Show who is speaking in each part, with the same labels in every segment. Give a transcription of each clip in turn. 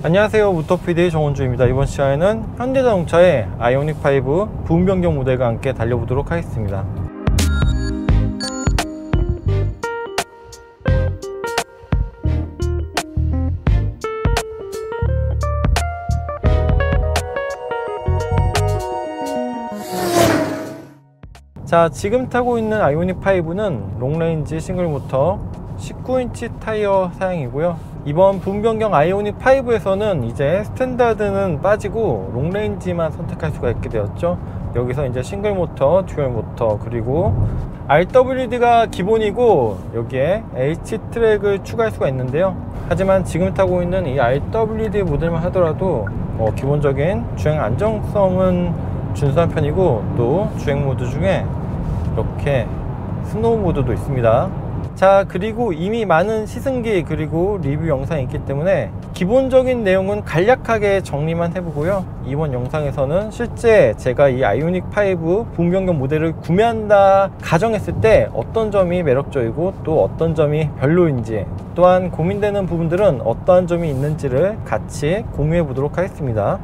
Speaker 1: 안녕하세요, 모터PD 정원주입니다. 이번 시간에는 현대자동차의 아이오닉5 부분 변경 모델과 함께 달려보도록 하겠습니다. 자, 지금 타고 있는 아이오닉5는 롱레인지 싱글모터 19인치 타이어 사양이고요. 이번 부분 변경 아이오닉5에서는 이제 스탠다드는 빠지고 롱레인지만 선택할 수가 있게 되었죠. 여기서 이제 싱글모터, 듀얼모터, 그리고 RWD가 기본이고 여기에 H트랙을 추가할 수가 있는데요. 하지만 지금 타고 있는 이 RWD 모델만 하더라도 기본적인 주행 안정성은 준수한 편이고, 또 주행 모드 중에 이렇게 스노우 모드도 있습니다. 자, 그리고 이미 많은 시승기 그리고 리뷰 영상이 있기 때문에 기본적인 내용은 간략하게 정리만 해보고요. 이번 영상에서는 실제 제가 이 아이오닉5 부분 변경 모델을 구매한다 가정했을 때 어떤 점이 매력적이고 또 어떤 점이 별로인지, 또한 고민되는 부분들은 어떠한 점이 있는지를 같이 공유해 보도록 하겠습니다.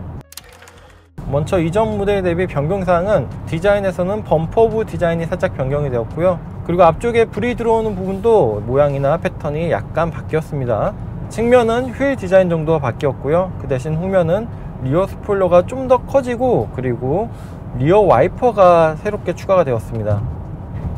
Speaker 1: 먼저 이전 모델 대비 변경사항은 디자인에서는 범퍼부 디자인이 살짝 변경이 되었고요. 그리고 앞쪽에 불이 들어오는 부분도 모양이나 패턴이 약간 바뀌었습니다. 측면은 휠 디자인 정도가 바뀌었고요. 그 대신 후면은 리어 스포일러가 좀 더 커지고, 그리고 리어 와이퍼가 새롭게 추가가 되었습니다.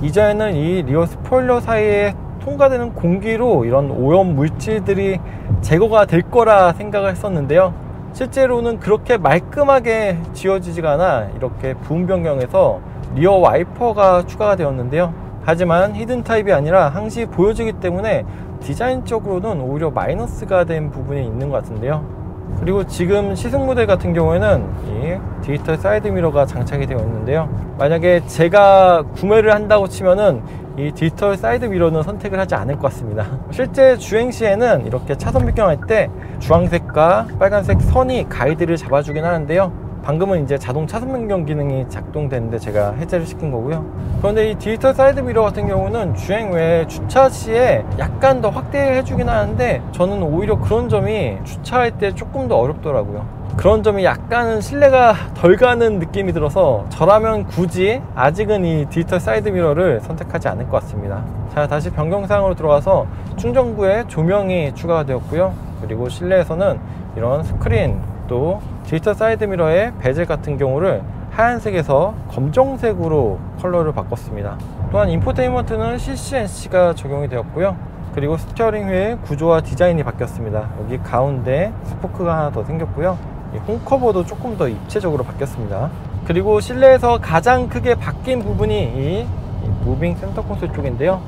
Speaker 1: 이전에는 이 리어 스포일러 사이에 통과되는 공기로 이런 오염 물질들이 제거가 될 거라 생각을 했었는데요. 실제로는 그렇게 말끔하게 지워지지가 않아 이렇게 부분 변경해서 리어 와이퍼가 추가가 되었는데요. 하지만 히든 타입이 아니라 항시 보여지기 때문에 디자인적으로는 오히려 마이너스가 된 부분이 있는 것 같은데요. 그리고 지금 시승 모델 같은 경우에는 이 디지털 사이드 미러가 장착이 되어 있는데요. 만약에 제가 구매를 한다고 치면은 이 디지털 사이드 미러는 선택을 하지 않을 것 같습니다. 실제 주행 시에는 이렇게 차선 변경할 때 주황색과 빨간색 선이 가이드를 잡아주긴 하는데요. 방금은 이제 자동 차선 변경 기능이 작동되는데 제가 해제를 시킨 거고요. 그런데 이 디지털 사이드 미러 같은 경우는 주행 외에 주차 시에 약간 더 확대해 주긴 하는데, 저는 오히려 그런 점이 주차할 때 조금 더 어렵더라고요. 그런 점이 약간은 신뢰가 덜 가는 느낌이 들어서 저라면 굳이 아직은 이 디지털 사이드 미러를 선택하지 않을 것 같습니다. 자, 다시 변경사항으로 들어가서 충전구에 조명이 추가가 되었고요. 그리고 실내에서는 이런 스크린, 또 디지털 사이드 미러의 베젤 같은 경우를 하얀색에서 검정색으로 컬러를 바꿨습니다. 또한 인포테인먼트는 CCNC가 적용이 되었고요. 그리고 스티어링 휠 구조와 디자인이 바뀌었습니다. 여기 가운데 스포크가 하나 더 생겼고요. 홈커버도 조금 더 입체적으로 바뀌었습니다. 그리고 실내에서 가장 크게 바뀐 부분이 이 무빙 센터 콘솔 쪽인데요.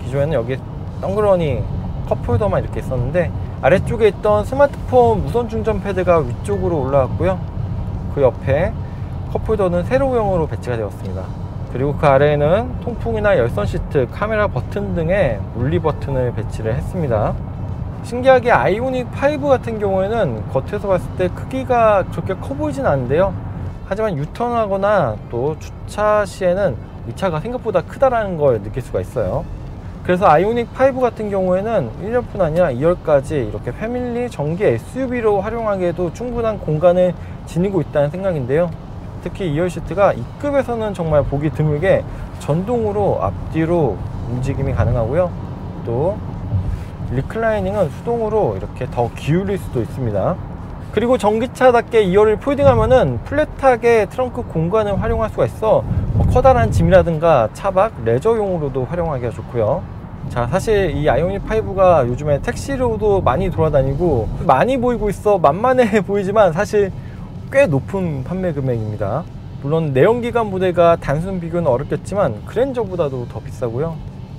Speaker 1: 기존에는 여기 덩그러니 컵홀더만 이렇게 있었는데, 아래쪽에 있던 스마트폰 무선 충전 패드가 위쪽으로 올라왔고요. 그 옆에 컵홀더는 세로형으로 배치가 되었습니다. 그리고 그 아래에는 통풍이나 열선 시트, 카메라 버튼 등의 물리 버튼을 배치를 했습니다. 신기하게 아이오닉5 같은 경우에는 겉에서 봤을 때 크기가 그렇게 커 보이진 않는데요. 하지만 유턴하거나 또 주차 시에는 이 차가 생각보다 크다라는 걸 느낄 수가 있어요. 그래서 아이오닉5 같은 경우에는 1열뿐 아니라 2열까지 이렇게 패밀리 전기 SUV로 활용하기에도 충분한 공간을 지니고 있다는 생각인데요. 특히 2열 시트가 2급에서는 정말 보기 드물게 전동으로 앞뒤로 움직임이 가능하고요. 또 리클라이닝은 수동으로 이렇게 더 기울일 수도 있습니다. 그리고 전기차답게 2열을 폴딩하면은 플랫하게 트렁크 공간을 활용할 수가 있어 커다란 짐이라든가 차박, 레저용으로도 활용하기가 좋고요. 자, 사실 이 아이오닉5가 요즘에 택시로도 많이 돌아다니고 많이 보이고 있어 만만해 보이지만 사실 꽤 높은 판매 금액입니다. 물론 내연기관 모델과 단순 비교는 어렵겠지만 그랜저보다도 더 비싸고요.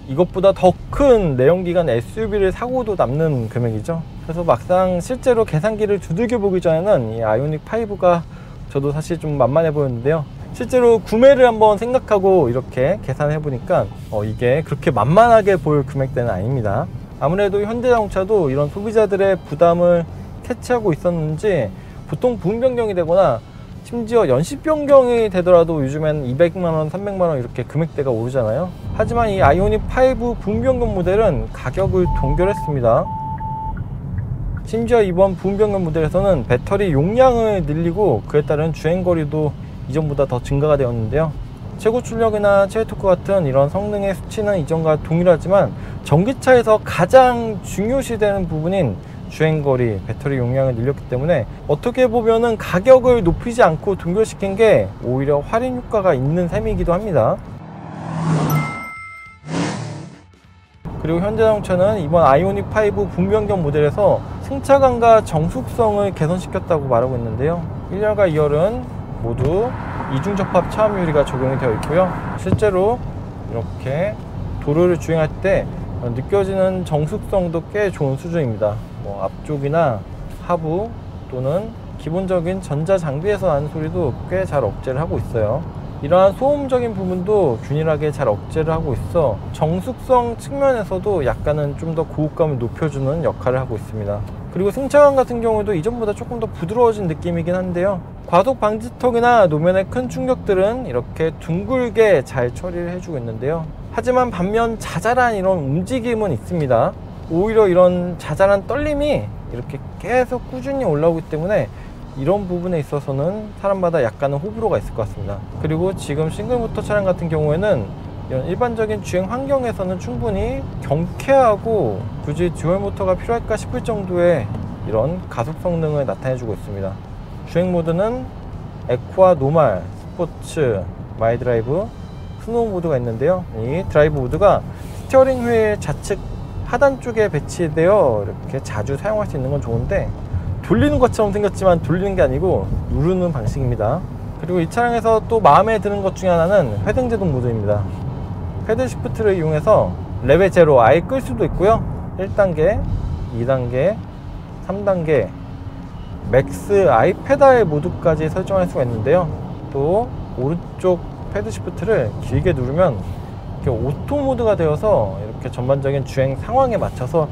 Speaker 1: 이것보다 더 큰 내연기관 SUV를 사고도 남는 금액이죠. 그래서 막상 실제로 계산기를 두들겨 보기 전에는 이 아이오닉5가 저도 사실 좀 만만해 보였는데요. 실제로 구매를 한번 생각하고 이렇게 계산해 보니까 이게 그렇게 만만하게 보일 금액대는 아닙니다. 아무래도 현대자동차도 이런 소비자들의 부담을 캐치하고 있었는지 보통 부분 변경이 되거나 심지어 연식 변경이 되더라도 요즘엔 200만원, 300만원 이렇게 금액대가 오르잖아요. 하지만 이 아이오닉5 부분 변경 모델은 가격을 동결했습니다. 심지어 이번 부분 변경 모델에서는 배터리 용량을 늘리고 그에 따른 주행거리도 이전보다 더 증가가 되었는데요. 최고 출력이나 최대 토크 같은 이런 성능의 수치는 이전과 동일하지만 전기차에서 가장 중요시되는 부분인 주행거리, 배터리 용량을 늘렸기 때문에 어떻게 보면은 가격을 높이지 않고 동결시킨 게 오히려 할인 효과가 있는 셈이기도 합니다. 그리고 현대자동차는 이번 아이오닉 5 부분 변경 모델에서 승차감과 정숙성을 개선시켰다고 말하고 있는데요. 1열과 2열은 모두 이중접합 차음 유리가 적용이 되어 있고요. 실제로 이렇게 도로를 주행할 때 느껴지는 정숙성도 꽤 좋은 수준입니다. 앞쪽이나 하부 또는 기본적인 전자장비에서 나는 소리도 꽤 잘 억제를 하고 있어요. 이러한 소음적인 부분도 균일하게 잘 억제를 하고 있어 정숙성 측면에서도 약간은 좀 더 고급감을 높여주는 역할을 하고 있습니다. 그리고 승차감 같은 경우도 이전보다 조금 더 부드러워진 느낌이긴 한데요. 과속 방지턱이나 노면의 큰 충격들은 이렇게 둥글게 잘 처리를 해주고 있는데요. 하지만 반면 자잘한 이런 움직임은 있습니다. 오히려 이런 자잘한 떨림이 이렇게 계속 꾸준히 올라오기 때문에 이런 부분에 있어서는 사람마다 약간은 호불호가 있을 것 같습니다. 그리고 지금 싱글모터 차량 같은 경우에는 이런 일반적인 주행 환경에서는 충분히 경쾌하고 굳이 듀얼 모터가 필요할까 싶을 정도의 이런 가속 성능을 나타내주고 있습니다. 주행 모드는 에코와 노말, 스포츠, 마이 드라이브, 스노우 모드가 있는데요. 이 드라이브 모드가 스티어링 휠 좌측 하단 쪽에 배치되어 이렇게 자주 사용할 수 있는 건 좋은데 돌리는 것처럼 생겼지만 돌리는 게 아니고 누르는 방식입니다. 그리고 이 차량에서 또 마음에 드는 것 중에 하나는 회등제동 모드입니다. 패드 시프트를 이용해서 레벨 0 아예 끌 수도 있고요. 1단계, 2단계, 3단계, 맥스 아이페달 모드까지 설정할 수가 있는데요. 또 오른쪽 패드 시프트를 길게 누르면 이렇게 오토 모드가 되어서 이렇게 전반적인 주행 상황에 맞춰서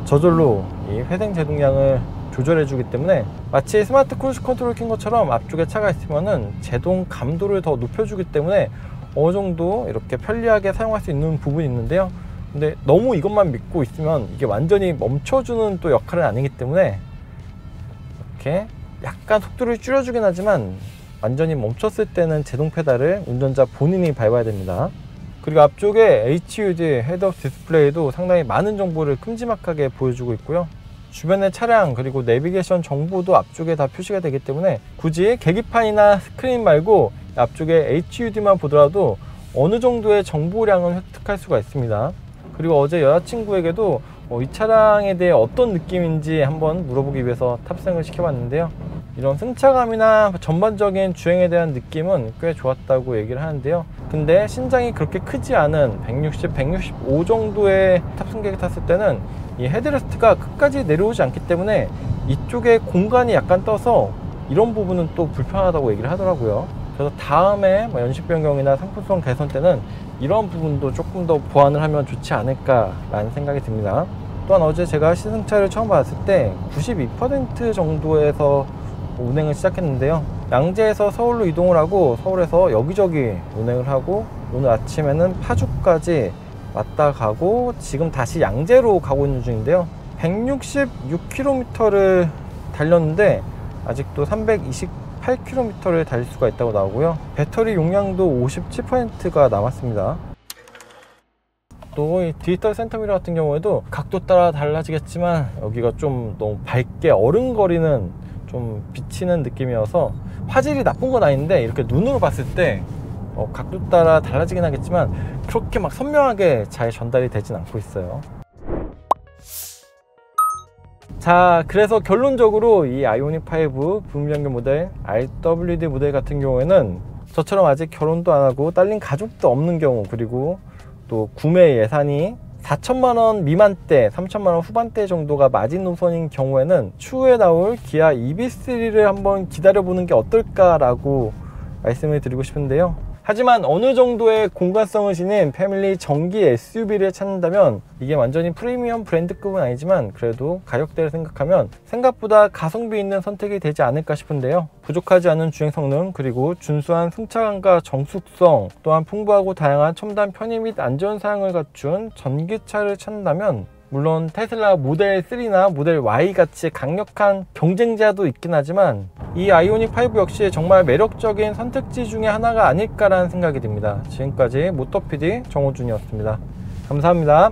Speaker 1: 저절로 이 회생 제동량을 조절해 주기 때문에 마치 스마트 크루즈 컨트롤 킨 것처럼 앞쪽에 차가 있으면은 제동 감도를 더 높여주기 때문에 어느 정도 이렇게 편리하게 사용할 수 있는 부분이 있는데요. 근데 너무 이것만 믿고 있으면 이게 완전히 멈춰주는 또 역할은 아니기 때문에 이렇게 약간 속도를 줄여주긴 하지만 완전히 멈췄을 때는 제동 페달을 운전자 본인이 밟아야 됩니다. 그리고 앞쪽에 HUD 헤드업 디스플레이도 상당히 많은 정보를 큼지막하게 보여주고 있고요. 주변의 차량 그리고 내비게이션 정보도 앞쪽에 다 표시가 되기 때문에 굳이 계기판이나 스크린 말고 앞쪽에 HUD만 보더라도 어느 정도의 정보량을 획득할 수가 있습니다. 그리고 어제 여자친구에게도 이 차량에 대해 어떤 느낌인지 한번 물어보기 위해서 탑승을 시켜봤는데요. 이런 승차감이나 전반적인 주행에 대한 느낌은 꽤 좋았다고 얘기를 하는데요. 근데 신장이 그렇게 크지 않은 160, 165 정도의 탑승객이 탔을 때는 이 헤드레스트가 끝까지 내려오지 않기 때문에 이쪽에 공간이 약간 떠서 이런 부분은 또 불편하다고 얘기를 하더라고요. 그래서 다음에 연식 변경이나 상품성 개선 때는 이런 부분도 조금 더 보완을 하면 좋지 않을까 라는 생각이 듭니다. 또한 어제 제가 시승차를 처음 봤을 때 92% 정도에서 운행을 시작했는데요. 양재에서 서울로 이동을 하고 서울에서 여기저기 운행을 하고 오늘 아침에는 파주까지 왔다 가고 지금 다시 양재로 가고 있는 중인데요. 166km를 달렸는데 아직도 328km를 달릴 수가 있다고 나오고요. 배터리 용량도 57%가 남았습니다. 또 이 디지털 센터미러 같은 경우에도 각도 따라 달라지겠지만 여기가 좀 너무 밝게 어른거리는 좀 비치는 느낌이어서 화질이 나쁜 건 아닌데 이렇게 눈으로 봤을 때 각도 따라 달라지긴 하겠지만 그렇게 막 선명하게 잘 전달이 되진 않고 있어요. 자, 그래서 결론적으로 이 아이오닉 5 부분 변경 모델 RWD 모델 같은 경우에는 저처럼 아직 결혼도 안 하고 딸린 가족도 없는 경우, 그리고 또 구매 예산이 4천만원 미만대, 3천만원 후반대 정도가 마지노선인 경우에는 추후에 나올 기아 EV3를 한번 기다려보는 게 어떨까라고 말씀을 드리고 싶은데요. 하지만 어느 정도의 공간성을 지닌 패밀리 전기 SUV를 찾는다면 이게 완전히 프리미엄 브랜드급은 아니지만 그래도 가격대를 생각하면 생각보다 가성비 있는 선택이 되지 않을까 싶은데요. 부족하지 않은 주행 성능, 그리고 준수한 승차감과 정숙성, 또한 풍부하고 다양한 첨단 편의 및 안전 사양을 갖춘 전기차를 찾는다면 물론 테슬라 모델 3나 모델 Y 같이 강력한 경쟁자도 있긴 하지만 이 아이오닉 5 역시 정말 매력적인 선택지 중에 하나가 아닐까라는 생각이 듭니다. 지금까지 모터PD 정호준이었습니다. 감사합니다.